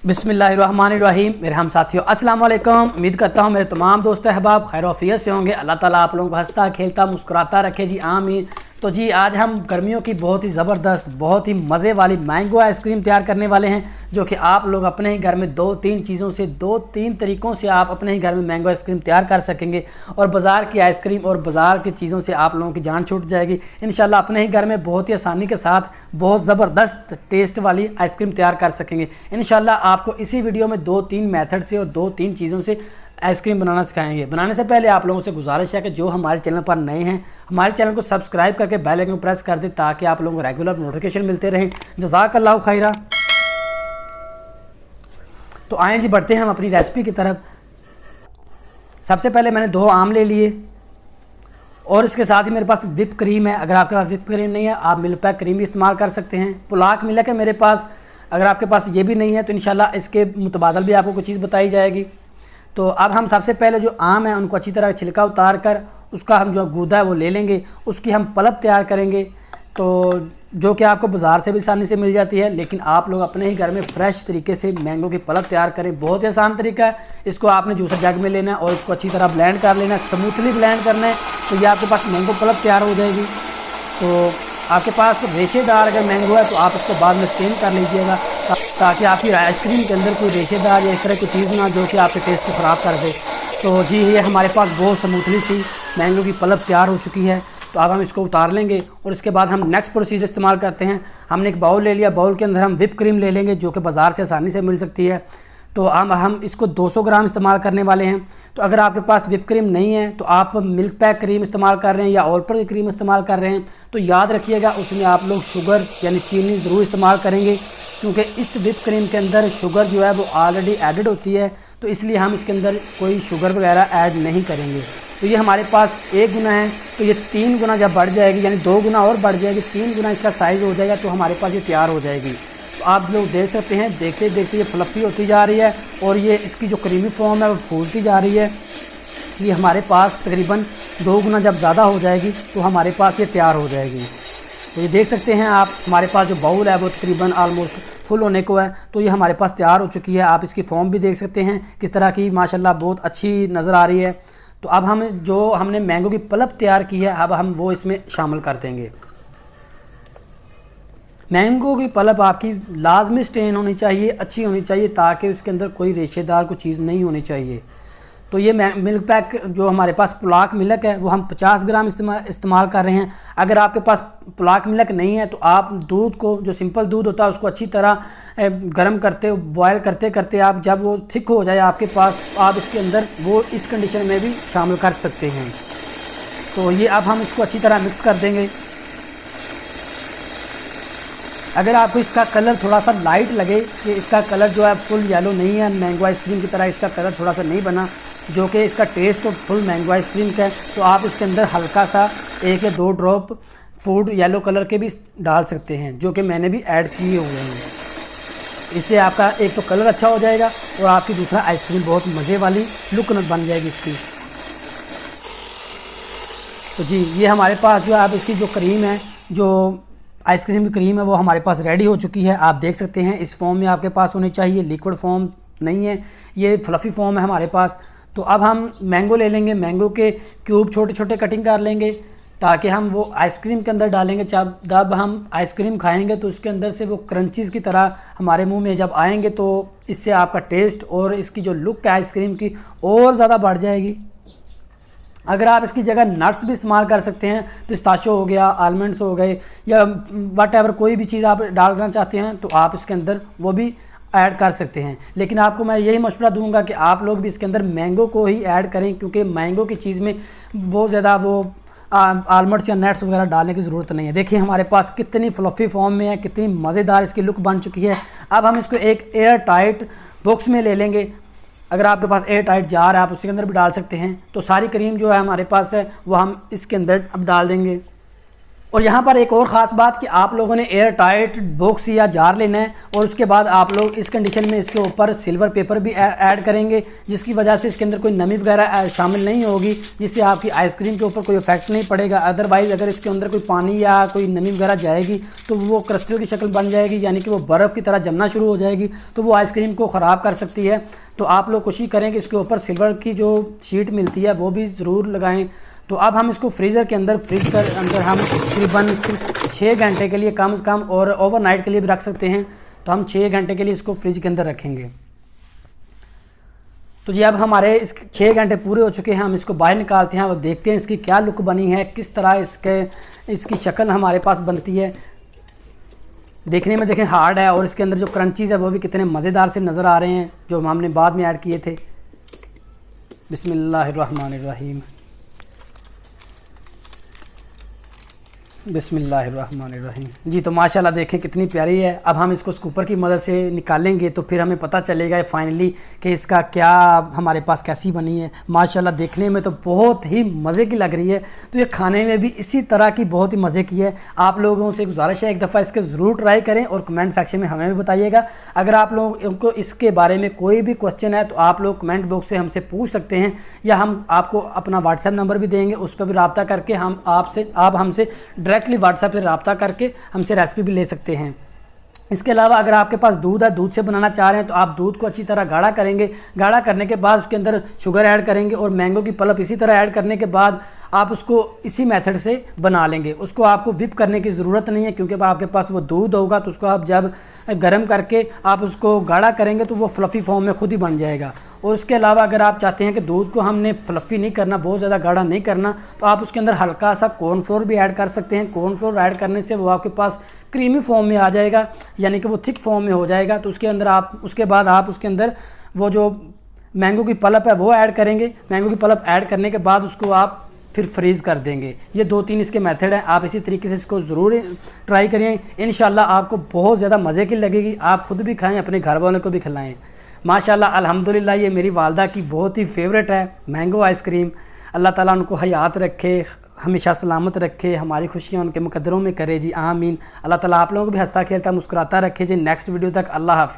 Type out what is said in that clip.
बिस्मिल्लाहिर्रहमानिर्रहीम। मेरे हम साथियों अस्सलाम वालेकुम। उम्मीद करता हूँ मेरे तमाम दोस्त अहबाब खैर वफ़ियत से होंगे। अल्लाह ताला आप लोगों को हंसता खेलता मुस्कुराता रखे जी, आमीन। तो जी आज हम गर्मियों की बहुत ही ज़बरदस्त बहुत ही मज़े वाली मैंगो आइसक्रीम तैयार करने वाले हैं, जो कि आप लोग अपने ही घर में दो तीन तरीक़ों से आप अपने ही घर में मैंगो आइसक्रीम तैयार कर सकेंगे और बाज़ार की आइसक्रीम और बाज़ार की चीज़ों से आप लोगों की जान छूट जाएगी। इंशाल्लाह अपने ही घर में बहुत ही आसानी के साथ बहुत ज़बरदस्त टेस्ट वाली आइसक्रीम तैयार कर सकेंगे। इंशाल्लाह आपको इसी वीडियो में 2-3 मेथड से और 2-3 चीज़ों से आइसक्रीम बनाना सिखाएंगे। बनाने से पहले आप लोगों से गुजारिश है कि जो हमारे चैनल पर नए हैं हमारे चैनल को सब्सक्राइब करके बेल आइकन प्रेस कर दें ताकि आप लोगों को रेगुलर नोटिफिकेशन मिलते रहें। जज़ाकल्लाहु खैरा। तो आए जी बढ़ते हैं हम अपनी रेसिपी की तरफ। सबसे पहले मैंने 2 आम ले लिए और इसके साथ ही मेरे पास विप क्रीम है। अगर आपके पास विप क्रीम नहीं है आप मिल्क पैक क्रीम भी इस्तेमाल कर सकते हैं। पुलाक मिल्क है मेरे पास। अगर आपके पास ये भी नहीं है तो इंशाल्लाह इसके मुतबादल भी आपको कुछ चीज़ बताई जाएगी। तो अब हम सबसे पहले जो आम है उनको अच्छी तरह छिलका उतार कर उसका हम जो गूदा है वो ले लेंगे, उसकी हम पल्प तैयार करेंगे। तो जो कि आपको बाज़ार से भी आसानी से मिल जाती है, लेकिन आप लोग अपने ही घर में फ़्रेश तरीके से मैंगो की पल्प तैयार करें। बहुत ही आसान तरीका है। इसको आपने जूसर जग में लेना है और इसको अच्छी तरह ब्लेंड कर लेना है, स्मूथली ब्लेंड करना है। तो ये आपके पास मैंगो पल्प तैयार हो जाएगी। तो आपके पास रेशेदार अगर मैंगो है तो आप इसको बाद में स्टीम कर लीजिएगा ताकि आपकी आइसक्रीम के अंदर कोई रेशेदार या इस तरह की चीज़ ना जो कि आपके टेस्ट को ख़राब कर दे। तो जी ये हमारे पास बहुत स्मूथली सी मैंगो की पल्प तैयार हो चुकी है। तो अब हम इसको उतार लेंगे और इसके बाद हम नेक्स्ट प्रोसीजर इस्तेमाल करते हैं। हमने एक बाउल ले लिया, बाउल के अंदर हम विप क्रीम ले लेंगे जो कि बाज़ार से आसानी से मिल सकती है। तो हम इसको 200 ग्राम इस्तेमाल करने वाले हैं। तो अगर आपके पास विप क्रीम नहीं है तो आप मिल्क पैक क्रीम इस्तेमाल कर रहे हैं या ऑल पर की क्रीम इस्तेमाल कर रहे हैं तो याद रखिएगा उसमें आप लोग शुगर यानी चीनी ज़रूर इस्तेमाल करेंगे, क्योंकि इस विप क्रीम के अंदर शुगर जो है वो ऑलरेडी एडिड होती है। तो इसलिए हम इसके अंदर कोई शुगर वगैरह ऐड नहीं करेंगे। तो ये हमारे पास 1 गुना है, तो ये 3 गुना जब बढ़ जाएगी यानी 2 गुना और बढ़ जाएगी, 3 गुना इसका साइज़ हो जाएगा तो हमारे पास ये तैयार हो जाएगी। तो आप लोग देख सकते हैं देखते देखते ये फ्लफ़ी होती जा रही है और ये इसकी जो क्रीमी फॉर्म है वो फूलती जा रही है। ये हमारे पास तकरीबन 2 गुना जब ज़्यादा हो जाएगी तो हमारे पास ये तैयार हो जाएगी। तो ये देख सकते हैं आप हमारे पास जो बाउल है वो तकरीबन आलमोस्ट फुल होने को है। तो ये हमारे पास तैयार हो चुकी है। आप इसकी फॉर्म भी देख सकते हैं किस तरह की माशाल्लाह बहुत अच्छी नज़र आ रही है। तो अब हमने मैंगो की पल्प तैयार की है अब हम वो इसमें शामिल कर देंगे। मैंगो की पल्प आपकी लाजमी स्टेन होनी चाहिए, अच्छी होनी चाहिए ताकि उसके अंदर कोई रेशेदार कोई चीज़ नहीं होनी चाहिए। तो ये मिल्क पैक जो हमारे पास पुलाक मिल्क है वो हम 50 ग्राम इस्तेमाल कर रहे हैं। अगर आपके पास पुलाक मिल्क नहीं है तो आप दूध को जो सिंपल दूध होता है उसको अच्छी तरह गर्म करते बॉयल करते करते आप जब वो थिक हो जाए आपके पास आप इसके अंदर वो इस कंडीशन में भी शामिल कर सकते हैं। तो ये अब हम इसको अच्छी तरह मिक्स कर देंगे। अगर आपको इसका कलर थोड़ा सा लाइट लगे कि इसका कलर जो है फुल येलो नहीं है, मैंगो आइसक्रीम की तरह इसका कलर थोड़ा सा नहीं बना, जो कि इसका टेस्ट तो फुल मैंगो आइसक्रीम का है, तो आप इसके अंदर हल्का सा 1 या 2 ड्रॉप फूड येलो कलर के भी डाल सकते हैं जो कि मैंने भी ऐड किए हुए हैं। इससे आपका एक तो कलर अच्छा हो जाएगा और आपकी दूसरा आइसक्रीम बहुत मज़े वाली लुक बन जाएगी इसकी। तो जी ये हमारे पास जो आप इसकी जो क्रीम है जो आइसक्रीम की क्रीम है वो हमारे पास रेडी हो चुकी है। आप देख सकते हैं इस फॉर्म में आपके पास होनी चाहिए, लिक्विड फॉर्म नहीं है, ये फ्लफ़ी फॉर्म है हमारे पास। तो अब हम मैंगो ले लेंगे, मैंगो के क्यूब छोटे छोटे कटिंग कर लेंगे ताकि हम वो आइसक्रीम के अंदर डालेंगे। जब हम आइसक्रीम खाएंगे तो उसके अंदर से वो क्रंचीज़ की तरह हमारे मुंह में जब आएंगे तो इससे आपका टेस्ट और इसकी जो लुक है आइसक्रीम की और ज़्यादा बढ़ जाएगी। अगर आप इसकी जगह नट्स भी इस्तेमाल कर सकते हैं, पिस्ताशो हो गया, आलमंड्स हो गए या वट एवर कोई भी चीज़ आप डालना चाहते हैं तो आप इसके अंदर वो भी ऐड कर सकते हैं। लेकिन आपको मैं यही मशवरा दूंगा कि आप लोग भी इसके अंदर मैंगो को ही ऐड करें, क्योंकि मैंगो की चीज़ में बहुत ज़्यादा वो आलमंड्स या नट्स वगैरह डालने की ज़रूरत नहीं है। देखिए हमारे पास कितनी फ्लफ़ी फॉर्म में है, कितनी मज़ेदार इसकी लुक बन चुकी है। अब हम इसको एक एयर टाइट बॉक्स में ले लेंगे। अगर आपके पास एयर टाइट जार है आप उसके अंदर भी डाल सकते हैं। तो सारी क्रीम जो है हमारे पास है वो हम इसके अंदर अब डाल देंगे। और यहाँ पर एक और ख़ास बात कि आप लोगों ने एयर टाइट बॉक्स या जार लेना है और उसके बाद आप लोग इस कंडीशन में इसके ऊपर सिल्वर पेपर भी ऐड करेंगे, जिसकी वजह से इसके अंदर कोई नमी वगैरह शामिल नहीं होगी, जिससे आपकी आइसक्रीम के ऊपर कोई इफेक्ट नहीं पड़ेगा। अदरवाइज़ अगर इसके अंदर कोई पानी या कोई नमी वगैरह जाएगी तो वो क्रिस्टल की शक्ल बन जाएगी, यानी कि वो बर्फ़ की तरह जमना शुरू हो जाएगी, तो वो आइसक्रीम को ख़राब कर सकती है। तो आप लोग कोशिश करें कि इसके ऊपर सिल्वर की जो शीट मिलती है वो भी ज़रूर लगाएँ। तो अब हम इसको फ्रीज़र के अंदर हम तकरीबन 6 घंटे के लिए कम से कम, और ओवरनाइट के लिए भी रख सकते हैं, तो हम 6 घंटे के लिए इसको फ्रिज के अंदर रखेंगे। तो जी अब हमारे इस 6 घंटे पूरे हो चुके हैं, हम इसको बाहर निकालते हैं और देखते हैं इसकी क्या लुक बनी है, किस तरह इसकी शक्ल हमारे पास बनती है। देखने में देखें हार्ड है, और इसके अंदर जो क्रंचीज़ है वो भी कितने मज़ेदार से नज़र आ रहे हैं, जो हमने बाद में ऐड किए थे। बिस्मिल्लाहिर्रहमानिर्रहीम, बिस्मिल्लाहिर्रहमानिर्रहीम। जी तो माशाल्लाह देखें कितनी प्यारी है। अब हम इसको स्कूपर की मदद से निकालेंगे तो फिर हमें पता चलेगा फाइनली कि इसका क्या हमारे पास कैसी बनी है। माशाल्लाह देखने में तो बहुत ही मज़े की लग रही है, तो ये खाने में भी इसी तरह की बहुत ही मज़े की है। आप लोगों से गुजारिश है एक दफ़ा इसके ज़रूर ट्राई करें और कमेंट सेक्शन में हमें भी बताइएगा। अगर आप लोगों को इसके बारे में कोई भी क्वेश्चन है तो आप लोग कमेंट बॉक्स से हमसे पूछ सकते हैं, या हम आपको अपना व्हाट्सएप नंबर भी देंगे, उस पर भी रब्ता करके आप हमसे डायरेक्टली व्हाट्सएप से रब्ता करके हमसे रेसिपी भी ले सकते हैं। इसके अलावा अगर आपके पास दूध है, दूध से बनाना चाह रहे हैं तो आप दूध को अच्छी तरह गाढ़ा करेंगे। गाढ़ा करने के बाद उसके अंदर शुगर ऐड करेंगे और मैंगो की पल्प इसी तरह ऐड करने के बाद आप उसको इसी मेथड से बना लेंगे। उसको आपको विप करने की ज़रूरत नहीं है, क्योंकि आपके पास वो दूध होगा तो उसको आप जब गर्म करके आप उसको गाढ़ा करेंगे तो वो फ्लफ़ी फॉर्म में खुद ही बन जाएगा। और उसके अलावा अगर आप चाहते हैं कि दूध को हमने फ्लफ़ी नहीं करना, बहुत ज़्यादा गाढ़ा नहीं करना, तो आप उसके अंदर हल्का सा कॉर्नफ्लोर भी ऐड कर सकते हैं। कॉर्नफ्लोर ऐड करने से वो आपके पास क्रीमी फॉर्म में आ जाएगा, यानी कि वो थिक फॉर्म में हो जाएगा। तो उसके बाद आप उसके अंदर वो जो मैंगो की पल्प है वो ऐड करेंगे। मैंगो की पल्प ऐड करने के बाद उसको आप फिर फ्रीज़ कर देंगे। ये 2-3 इसके मेथड हैं, आप इसी तरीके से इसको ज़रूर ट्राई करिए। इंशाल्लाह आपको बहुत ज़्यादा मज़े की लगेगी। आप खुद भी खाएँ, अपने घर वालों को भी खिलाएँ। माशाल्लाह अल्हम्दुलिल्लाह ये मेरी वालदा की बहुत ही फेवरेट है मैंगो आइसक्रीम। अल्लाह ताला उनको हयात रखे, हमेशा सलामत रखे, हमारी खुशियाँ उनके मुकद्दरों में करे जी, आमीन। अल्लाह ताला आप लोगों को भी हंसता खेलता मुस्कुराता रखे जी। नेक्स्ट वीडियो तक अल्लाह हाफिज़।